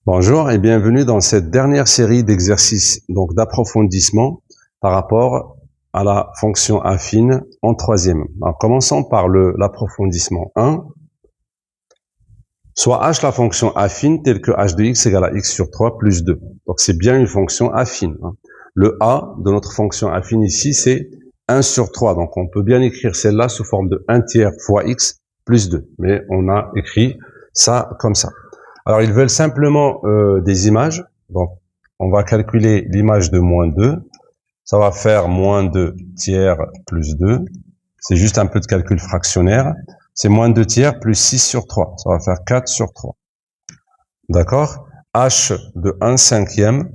Bonjour et bienvenue dans cette dernière série d'exercices d'approfondissement par rapport à la fonction affine en troisième. Alors, commençons par l'approfondissement 1. Soit h la fonction affine telle que h de x égale à x sur 3 plus 2. Donc c'est bien une fonction affine. Le a de notre fonction affine ici c'est 1 sur 3. Donc on peut bien écrire celle-là sous forme de 1 tiers fois x plus 2. Mais on a écrit ça comme ça. Alors, ils veulent simplement des images. Donc, on va calculer l'image de moins 2. Ça va faire moins 2 tiers plus 2. C'est juste un peu de calcul fractionnaire. C'est moins 2 tiers plus 6 sur 3. Ça va faire 4 sur 3. D'accord? H de 1 cinquième.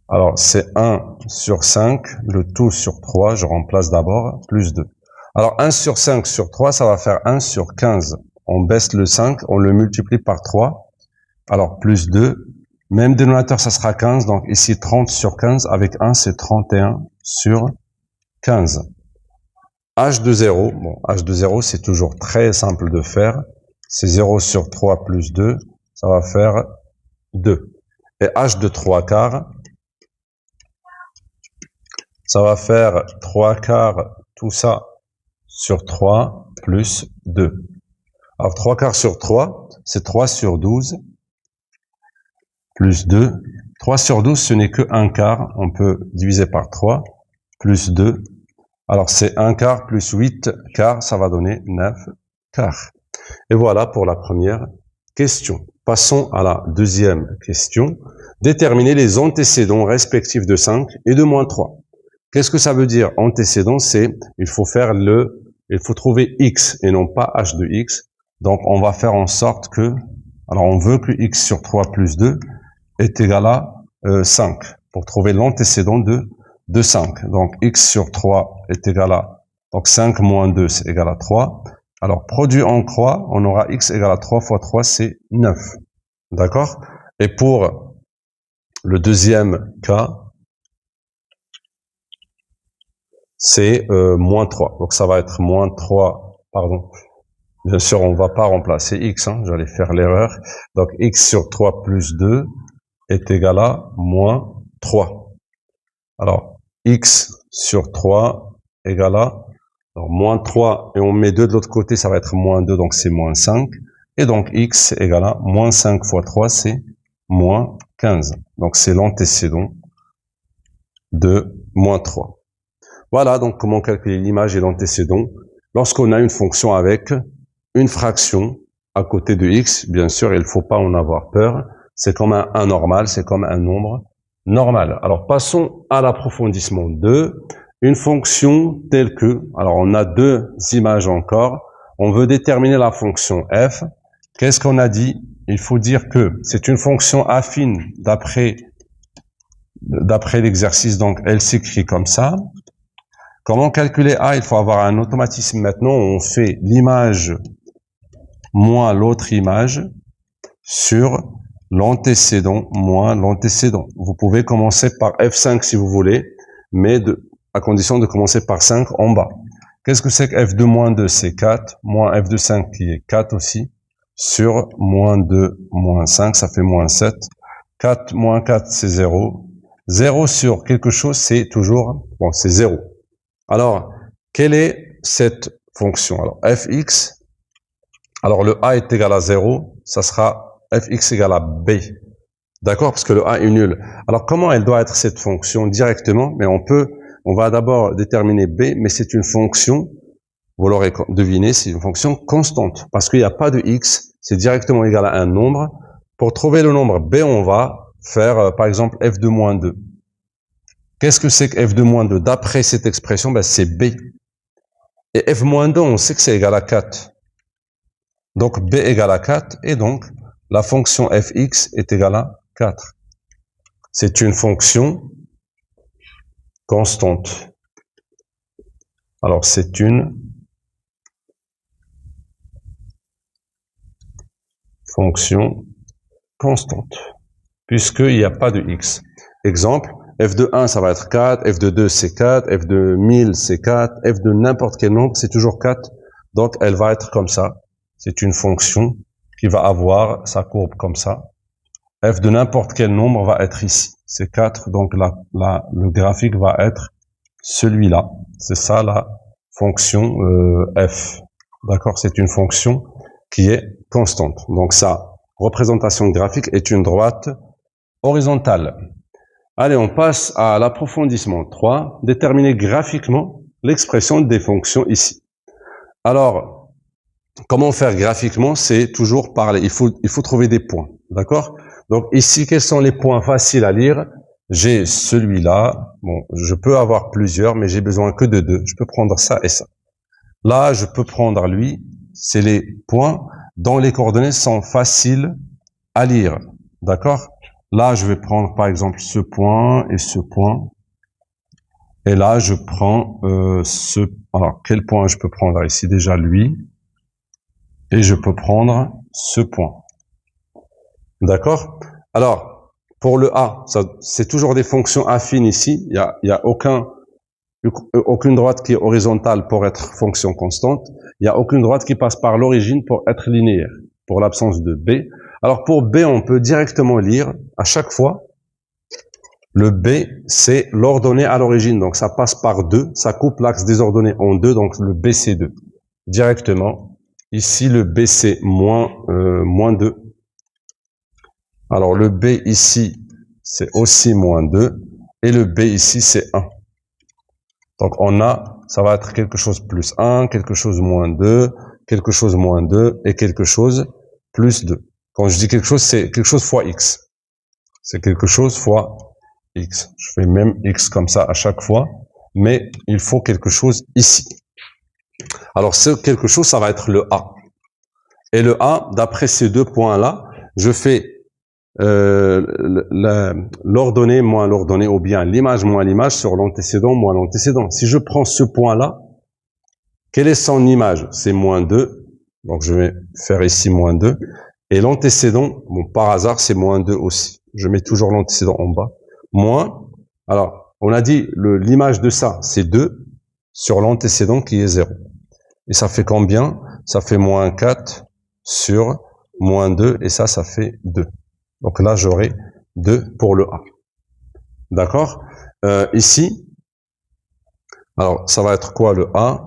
Alors, c'est 1 sur 5. Le tout sur 3, je remplace d'abord, plus 2. Alors, 1 sur 5 sur 3, ça va faire 1 sur 15. On baisse le 5, on le multiplie par 3. Alors, plus 2. Même dénominateur, ça sera 15. Donc, ici, 30 sur 15. Avec 1, c'est 31 sur 15. H de 0. Bon, H de 0, c'est toujours très simple de faire. C'est 0 sur 3 plus 2. Ça va faire 2. Et H de 3 quarts, ça va faire 3 quarts, tout ça, sur 3 plus 2. Alors, 3 quarts sur 3, c'est 3 sur 12, plus 2. 3 sur 12, ce n'est que 1 quart. On peut diviser par 3, plus 2. Alors, c'est 1 quart plus 8 quarts, ça va donner 9 quarts. Et voilà pour la première question. Passons à la deuxième question. Déterminer les antécédents respectifs de 5 et de moins 3. Qu'est-ce que ça veut dire? Antécédent, c'est, il faut trouver x et non pas h de x. Donc, on va faire en sorte que, alors on veut que x sur 3 plus 2 est égal à 5 pour trouver l'antécédent de 5. Donc, x sur 3 est égal à, donc 5 moins 2, c'est égal à 3. Alors, produit en croix, on aura x égale à 3 fois 3, c'est 9. D'accord? Et pour le deuxième cas, c'est moins 3. Donc, ça va être moins 3, pardon. Bien sûr, on ne va pas remplacer x, j'allais faire l'erreur. Donc, x sur 3 plus 2 est égal à moins 3. Alors, x sur 3 égale à, alors, moins 3, et on met 2 de l'autre côté, ça va être moins 2, donc c'est moins 5. Et donc, x égale à moins 5 fois 3, c'est moins 15. Donc, c'est l'antécédent de moins 3. Voilà donc comment calculer l'image et l'antécédent lorsqu'on a une fonction avec une fraction à côté de x. Bien sûr, il ne faut pas en avoir peur. C'est comme un normal, c'est comme un nombre normal. Alors, passons à l'approfondissement 2. Une fonction telle que, alors on a deux images encore. On veut déterminer la fonction f. Qu'est-ce qu'on a dit? Il faut dire que c'est une fonction affine d'après l'exercice. Donc, elle s'écrit comme ça. Comment calculer a? Il faut avoir un automatisme maintenant. On fait l'image moins l'autre image sur l'antécédent moins l'antécédent. Vous pouvez commencer par f5 si vous voulez, mais à condition de commencer par 5 en bas. Qu'est-ce que c'est que f de moins 2? C'est 4, moins f de 5 qui est 4 aussi, sur moins 2 moins 5, ça fait moins 7. 4 moins 4, c'est 0. 0 sur quelque chose, c'est toujours, bon, c'est 0. Alors, quelle est cette fonction? Alors, fx, alors le a est égal à 0, ça sera fx égale à b. D'accord? Parce que le a est nul. Alors, comment elle doit être cette fonction directement? Mais on va d'abord déterminer b, mais c'est une fonction, vous l'aurez deviné, c'est une fonction constante. Parce qu'il n'y a pas de x, c'est directement égal à un nombre. Pour trouver le nombre b, on va faire, par exemple, f de moins 2. Qu'est-ce que c'est que f de moins 2? D'après cette expression, ben, c'est b. Et f moins 2, on sait que c'est égal à 4. Donc, b égale à 4, et donc, la fonction fx est égale à 4. C'est une fonction constante. Alors, c'est une fonction constante, puisqu'il n'y a pas de x. Exemple, f de 1, ça va être 4, f de 2, c'est 4, f de 1000, c'est 4, f de n'importe quel nombre, c'est toujours 4. Donc, elle va être comme ça. C'est une fonction qui va avoir sa courbe comme ça. F de n'importe quel nombre va être ici. C'est 4, donc le graphique va être celui-là. C'est ça la fonction F. D'accord? C'est une fonction qui est constante. Donc sa représentation graphique est une droite horizontale. Allez, on passe à l'approfondissement 3. Déterminer graphiquement l'expression des fonctions ici. Alors, comment faire graphiquement? C'est toujours parler. Il faut trouver des points. D'accord? Donc ici, quels sont les points faciles à lire? J'ai celui-là. Bon, je peux avoir plusieurs, mais j'ai besoin que de 2. Je peux prendre ça et ça. Là, je peux prendre lui. C'est les points dont les coordonnées sont faciles à lire. D'accord? Là, je vais prendre par exemple ce point et ce point. Et là, je prends Alors, quel point je peux prendre ici? Déjà lui. Et je peux prendre ce point. D'accord? Alors, pour le A, c'est toujours des fonctions affines ici. Il y a aucune droite qui est horizontale pour être fonction constante. Il n'y a aucune droite qui passe par l'origine pour être linéaire, pour l'absence de B. Alors pour B, on peut directement lire à chaque fois. Le B, c'est l'ordonnée à l'origine, donc ça passe par 2, ça coupe l'axe des ordonnées en 2, donc le B c'est 2. Directement, ici le B c'est moins 2. Alors le B ici, c'est aussi moins 2, et le B ici c'est 1. Donc ça va être quelque chose plus 1, quelque chose moins 2, quelque chose moins 2, et quelque chose plus 2. Quand je dis quelque chose, c'est quelque chose fois X. C'est quelque chose fois X. Je fais même X comme ça à chaque fois, mais il faut quelque chose ici. Alors ce quelque chose, ça va être le A. Et le A, d'après ces deux points-là, je fais l'ordonnée moins l'ordonnée, ou bien l'image moins l'image sur l'antécédent moins l'antécédent. Si je prends ce point-là, quelle est son image? C'est moins 2. Donc je vais faire ici moins 2. Et l'antécédent, bon, par hasard, c'est moins 2 aussi. Je mets toujours l'antécédent en bas. Moins, alors, on a dit, l'image de ça, c'est 2 sur l'antécédent qui est 0. Et ça fait combien? Ça fait moins 4 sur moins 2, et ça fait 2. Donc là, j'aurai 2 pour le A. D'accord? Ici, alors, ça va être quoi le A?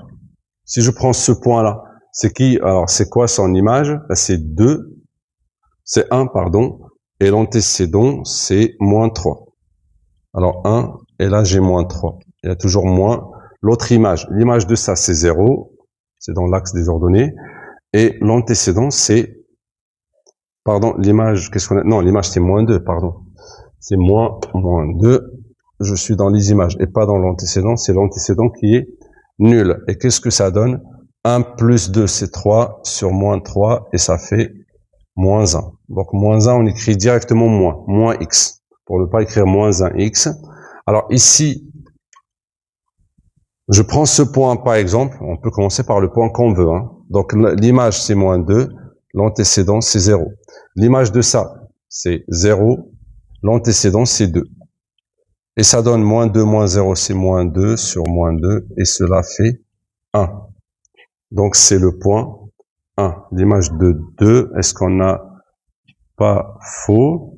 Si je prends ce point-là, c'est qui? Alors, c'est quoi son image? C'est 2, c'est 1, pardon, et l'antécédent, c'est moins 3. Alors 1, et là j'ai moins 3. Il y a toujours moins. L'autre image, l'image de ça c'est 0, c'est dans l'axe des ordonnées, et l'antécédent c'est, pardon, l'image, qu'est-ce qu'on a? Non, l'image c'est moins 2, pardon. C'est moins 2, je suis dans les images, et pas dans l'antécédent, c'est l'antécédent qui est nul. Et qu'est-ce que ça donne? 1 plus 2 c'est 3 sur moins 3, et ça fait moins 1. Donc moins 1, on écrit directement moins x. Pour ne pas écrire moins 1x. Alors ici, je prends ce point par exemple, on peut commencer par le point qu'on veut. Hein. Donc l'image c'est moins 2, l'antécédent c'est 0. L'image de ça c'est 0, l'antécédent c'est 2. Et ça donne moins 2 moins 0 c'est moins 2 sur moins 2, et cela fait 1. Donc c'est le point 1. L'image de 2, est-ce qu'on n'a pas faux?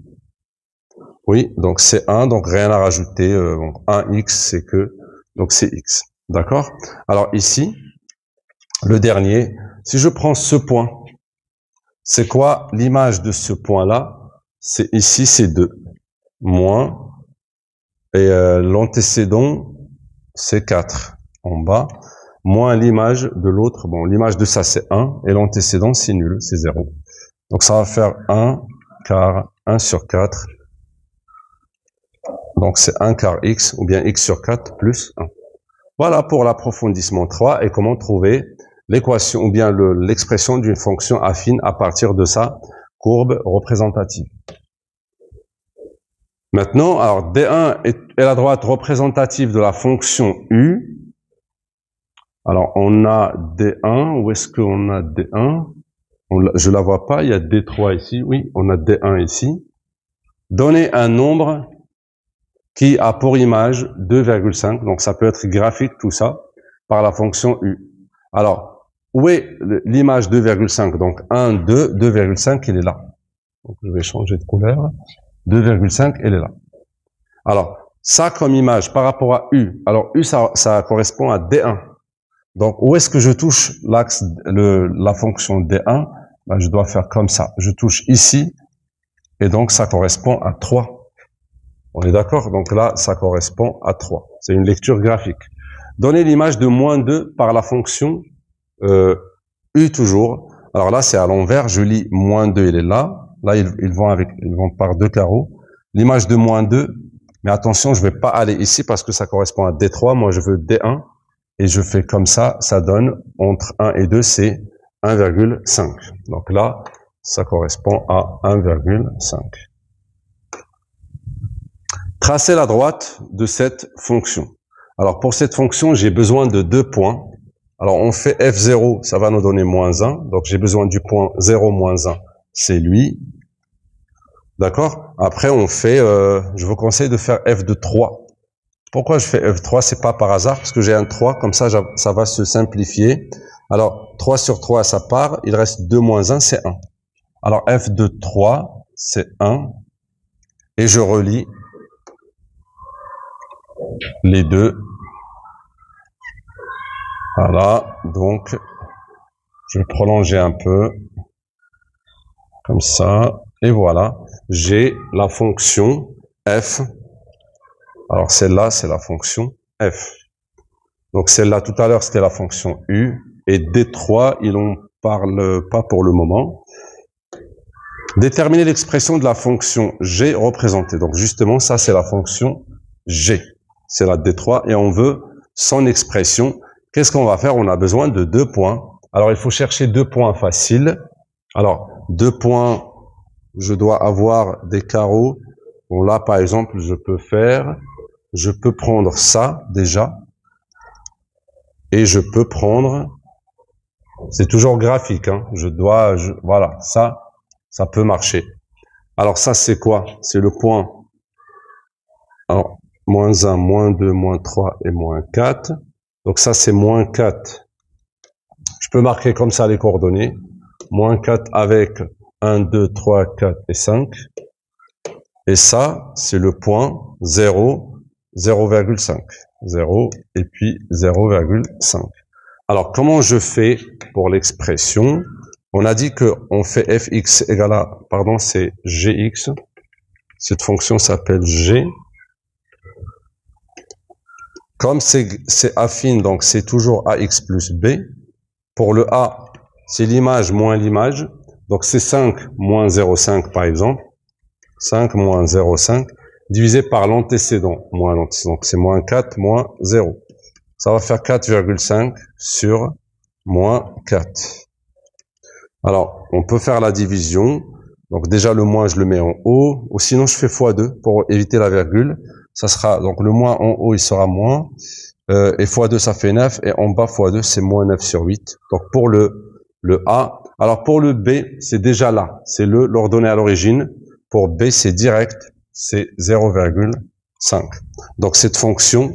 Oui, donc c'est 1, donc rien à rajouter. 1x, c'est que, donc c'est x. D'accord? Alors ici, le dernier, si je prends ce point, c'est quoi l'image de ce point-là? C'est ici, c'est 2. Moins, et l'antécédent, c'est 4 en bas. Moins l'image de l'autre, bon, l'image de ça, c'est 1, et l'antécédent, c'est nul, c'est 0. Donc ça va faire 1 quart 1 sur 4. Donc c'est 1 quart x, ou bien x sur 4 plus 1. Voilà pour l'approfondissement 3 et comment trouver l'équation, ou bien l'expression d'une fonction affine à partir de sa courbe représentative. Maintenant, alors D1 est la droite représentative de la fonction U. Alors on a D1, où est-ce qu'on a D1? Je la vois pas, il y a D3 ici, oui, on a D1 ici. Donnez un nombre qui a pour image 2,5, donc ça peut être graphique tout ça, par la fonction U. Alors, où est l'image 2,5? Donc 1, 2, 2,5, il est là. Donc je vais changer de couleur. 2,5, elle est là. Alors, ça comme image par rapport à U. Alors U, ça correspond à D1. Donc, où est-ce que je touche l'axe, la fonction D1? Ben, je dois faire comme ça. Je touche ici, et donc ça correspond à 3. On est d'accord? Donc là, ça correspond à 3. C'est une lecture graphique. Donnez l'image de moins 2 par la fonction U toujours. Alors là, c'est à l'envers. Je lis moins 2, il est là. Là, ils vont par deux carreaux. L'image de moins 2, mais attention, je vais pas aller ici parce que ça correspond à D3. Moi, je veux D1. Et je fais comme ça donne entre 1 et 2, c'est 1,5. Donc là, ça correspond à 1,5. Tracez la droite de cette fonction. Alors pour cette fonction, j'ai besoin de 2 points. Alors on fait F0, ça va nous donner moins 1. Donc j'ai besoin du point 0, moins 1, c'est lui. D'accord? Après on fait, je vous conseille de faire F de 3. Pourquoi je fais F3? C'est pas par hasard, parce que j'ai un 3, comme ça va se simplifier. Alors 3 sur 3, ça part, il reste 2 moins 1, c'est 1. Alors F de 3, c'est 1. Et je relie les deux. Voilà, donc je vais prolonger un peu, comme ça, et voilà, j'ai la fonction f. Alors celle-là, c'est la fonction f. Donc celle-là, tout à l'heure, c'était la fonction u, et D3, il en parle pas pour le moment. Déterminer l'expression de la fonction g représentée. Donc justement, ça, c'est la fonction g. C'est la D3, et on veut son expression. Qu'est-ce qu'on va faire? On a besoin de 2 points. Alors, il faut chercher 2 points faciles. Alors, 2 points, je dois avoir des carreaux. Bon, là, par exemple, je peux prendre ça, déjà. Et je peux prendre, c'est toujours graphique, hein. Voilà, ça peut marcher. Alors, ça, c'est quoi? C'est le point. Alors, moins 1, moins 2, moins 3 et moins 4. Donc ça, c'est moins 4. Je peux marquer comme ça les coordonnées. Moins 4 avec 1, 2, 3, 4 et 5. Et ça, c'est le point 0, 0,5. 0 et puis 0,5. Alors, comment je fais pour l'expression? On a dit qu'on fait fx égale à, pardon, c'est gx. Cette fonction s'appelle g. Comme c'est affine, donc c'est toujours ax plus b. Pour le a, c'est l'image moins l'image. Donc c'est 5 moins 0,5 par exemple. 5 moins 0,5 divisé par l'antécédent moins l'antécédent. Donc c'est moins 4 moins 0. Ça va faire 4,5 sur moins 4. Alors, on peut faire la division. Donc déjà le moins, je le mets en haut. Ou sinon, je fais x2 pour éviter la virgule. Ça sera, donc le moins en haut, il sera moins. Et x2, ça fait 9. Et en bas, x2, c'est moins 9 sur 8. Donc pour le A. Alors pour le B, c'est déjà là. C'est l'ordonnée à l'origine. Pour B, c'est direct. C'est 0,5. Donc cette fonction,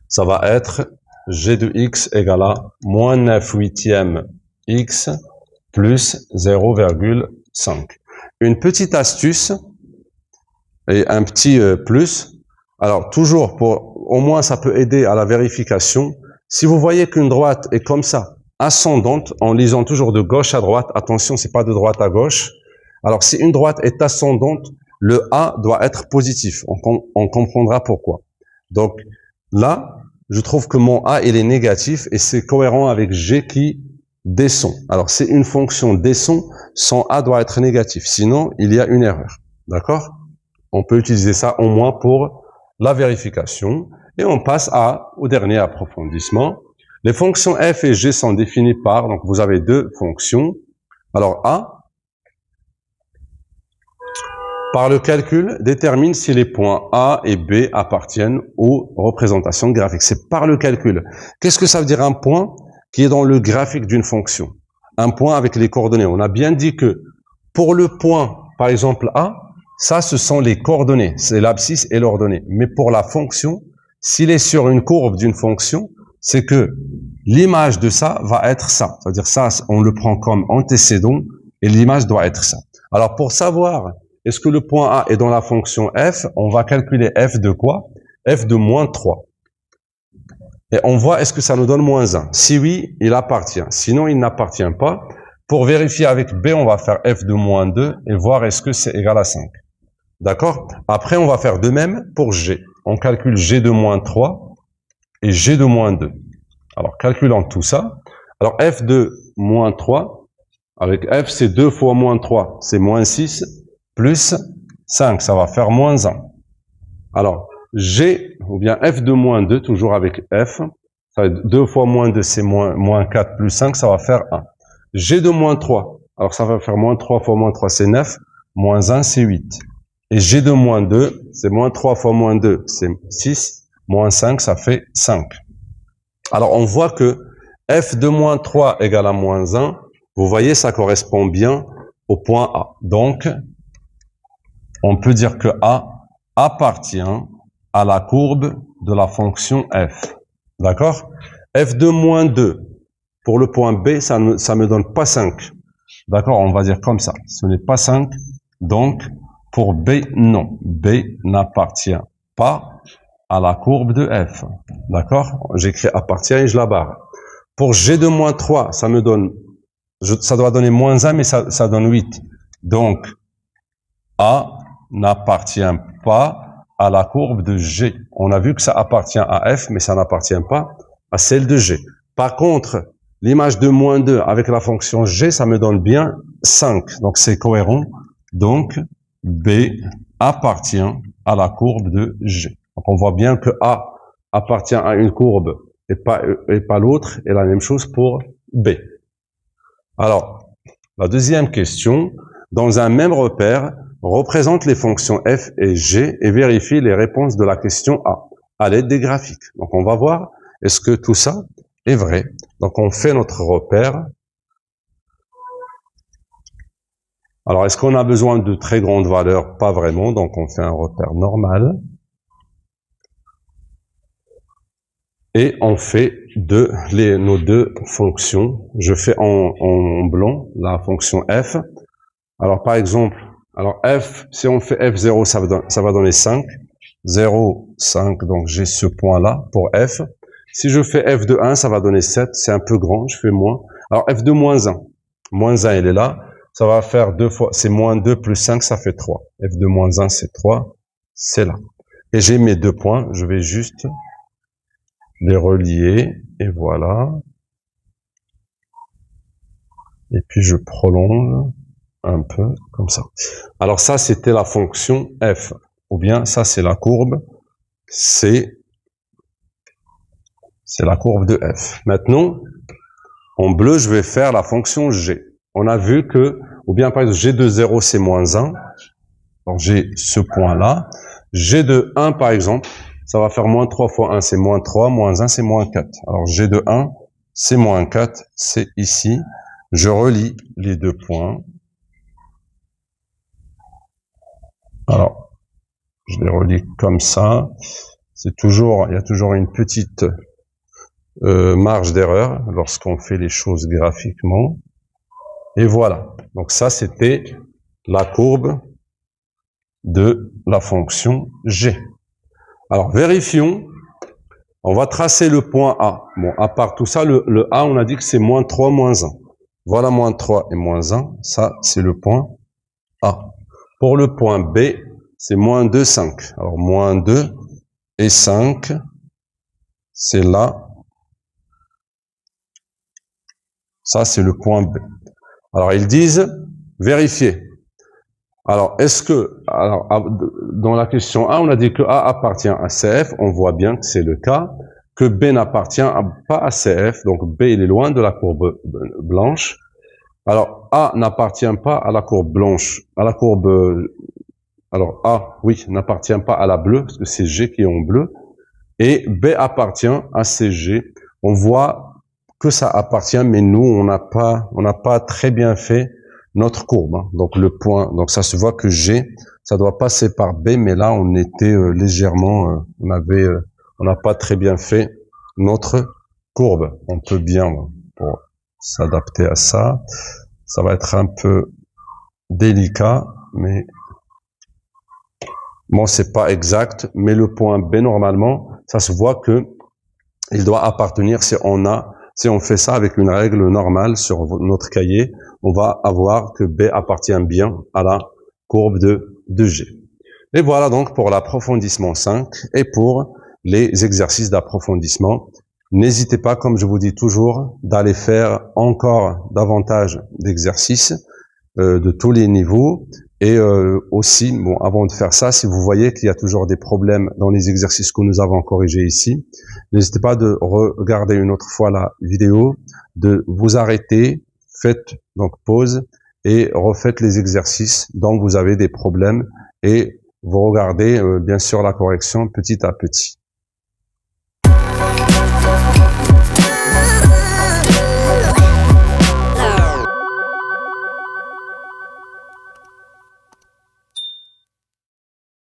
ça va être g de x égale à moins 9 huitièmes x plus 0,5. Une petite astuce et un petit plus. Alors toujours au moins ça peut aider à la vérification. Si vous voyez qu'une droite est comme ça, ascendante, en lisant toujours de gauche à droite, attention, c'est pas de droite à gauche. Alors si une droite est ascendante, le A doit être positif. On comprendra pourquoi. Donc là, je trouve que mon A, il est négatif et c'est cohérent avec G qui descend. Alors, c'est une fonction descend, son A doit être négatif. Sinon, il y a une erreur. D'accord? On peut utiliser ça au moins pour la vérification. Et on passe au dernier approfondissement. Les fonctions f et g sont définies par, donc vous avez deux fonctions. Alors, A, par le calcul, détermine si les points A et B appartiennent aux représentations graphiques. C'est par le calcul. Qu'est-ce que ça veut dire un point qui est dans le graphique d'une fonction? Un point avec les coordonnées. On a bien dit que pour le point, par exemple A, ça, ce sont les coordonnées. C'est l'abscisse et l'ordonnée. Mais pour la fonction, s'il est sur une courbe d'une fonction, c'est que l'image de ça va être ça. C'est-à-dire ça, on le prend comme antécédent et l'image doit être ça. Alors, pour savoir est-ce que le point A est dans la fonction f, on va calculer f de quoi? F de moins 3. Et on voit est-ce que ça nous donne moins 1. Si oui, il appartient. Sinon, il n'appartient pas. Pour vérifier avec B, on va faire f de moins 2 et voir est-ce que c'est égal à 5. D'accord? Après, on va faire de même pour G. On calcule G de moins 3 et G de moins 2. Alors, calculons tout ça. Alors, f de moins 3, avec f, c'est 2 fois moins 3, c'est moins 6, plus 5, ça va faire moins 1. Alors, G, ou bien f de moins 2, toujours avec f, ça va être 2 fois moins 2, c'est moins 4 plus 5, ça va faire 1. G de moins 3, alors ça va faire moins 3 fois moins 3, c'est 9, moins 1, c'est 8. Et G de moins 2, c'est moins 3 fois moins 2, c'est 6, moins 5, ça fait 5. Alors, on voit que f de moins 3 égale à moins 1, vous voyez, ça correspond bien au point A. Donc, on peut dire que A appartient à la courbe de la fonction f. D'accord? F de moins 2, pour le point B, ça me donne pas 5. D'accord? On va dire comme ça. Ce n'est pas 5. Donc, pour B, non. B n'appartient pas à la courbe de f. D'accord? J'écris appartient et je la barre. Pour G de moins 3, ça me donne, ça doit donner moins 1, mais ça donne 8. Donc, A n'appartient pas à la courbe de G. On a vu que ça appartient à f, mais ça n'appartient pas à celle de G. Par contre, l'image de moins 2 avec la fonction G, ça me donne bien 5. Donc, c'est cohérent. Donc, B appartient à la courbe de G. Donc, on voit bien que A appartient à une courbe et pas l'autre, et la même chose pour B. Alors, la deuxième question, dans un même repère, représente les fonctions f et g et vérifie les réponses de la question A à l'aide des graphiques. Donc, on va voir est-ce que tout ça est vrai. Donc, on fait notre repère. Alors, est-ce qu'on a besoin de très grandes valeurs? Pas vraiment, donc on fait un repère normal. Et on fait nos deux fonctions. Je fais en blanc la fonction f. Alors, par exemple, alors f, si on fait f0, ça va donner 5. 0, 5, donc j'ai ce point-là pour f. Si je fais f de 1, ça va donner 7. C'est un peu grand, je fais moins. Alors, f de moins 1. Moins 1, il est là. Ça va faire 2 fois, c'est moins 2 plus 5, ça fait 3. f de moins 1, c'est 3. C'est là. Et j'ai mes deux points. Je vais juste les relier. Et voilà. Et puis, je prolonge un peu comme ça. Alors ça, c'était la fonction f. Ou bien ça, c'est la courbe. C'est la courbe de f. Maintenant, en bleu, je vais faire la fonction g. On a vu que, ou bien par exemple, g de 0, c'est moins 1. Donc j'ai ce point-là. G de 1, par exemple, ça va faire moins 3 fois 1, c'est moins 3. Moins 1, c'est moins 4. Alors g de 1, c'est moins 4. C'est ici. Je relie les deux points. Alors, je les relie comme ça. Il y a toujours une petite marge d'erreur lorsqu'on fait les choses graphiquement. Et voilà. Donc ça, c'était la courbe de la fonction g. Alors, vérifions. On va tracer le point A. Bon, à part tout ça, le A, on a dit que c'est moins 3, moins 1. Voilà, moins 3 et moins 1. Ça, c'est le point A. Pour le point B, c'est moins 2, 5. Alors, moins 2 et 5, c'est là. Ça, c'est le point B. Alors, ils disent, vérifier. Alors, est-ce que, alors, dans la question A, on a dit que A appartient à CF, on voit bien que c'est le cas, que B n'appartient pas à CF, donc B, il est loin de la courbe blanche. Alors, A n'appartient pas à la courbe blanche, à la courbe, alors A, oui, n'appartient pas à la bleue, parce que c'est G qui est en bleu, et B appartient à CG. On voit que ça appartient, mais nous, on n'a pas très bien fait notre courbe. Hein. Donc le point, donc ça se voit que G, ça doit passer par B, mais là on était légèrement, on n'a pas très bien fait notre courbe. On peut bien, pour s'adapter à ça, ça va être un peu délicat, mais bon, c'est pas exact, mais le point B, normalement, ça se voit que il doit appartenir, si on fait ça avec une règle normale sur notre cahier, on va avoir que B appartient bien à la courbe de G. Et voilà donc pour l'approfondissement 5 et pour les exercices d'approfondissement. N'hésitez pas, comme je vous dis toujours, d'aller faire encore davantage d'exercices de tous les niveaux. Et aussi, bon, avant de faire ça, si vous voyez qu'il y a toujours des problèmes dans les exercices que nous avons corrigés ici, n'hésitez pas de regarder une autre fois la vidéo, de vous arrêter, faites donc pause et refaites les exercices dont vous avez des problèmes et vous regardez bien sûr la correction petit à petit.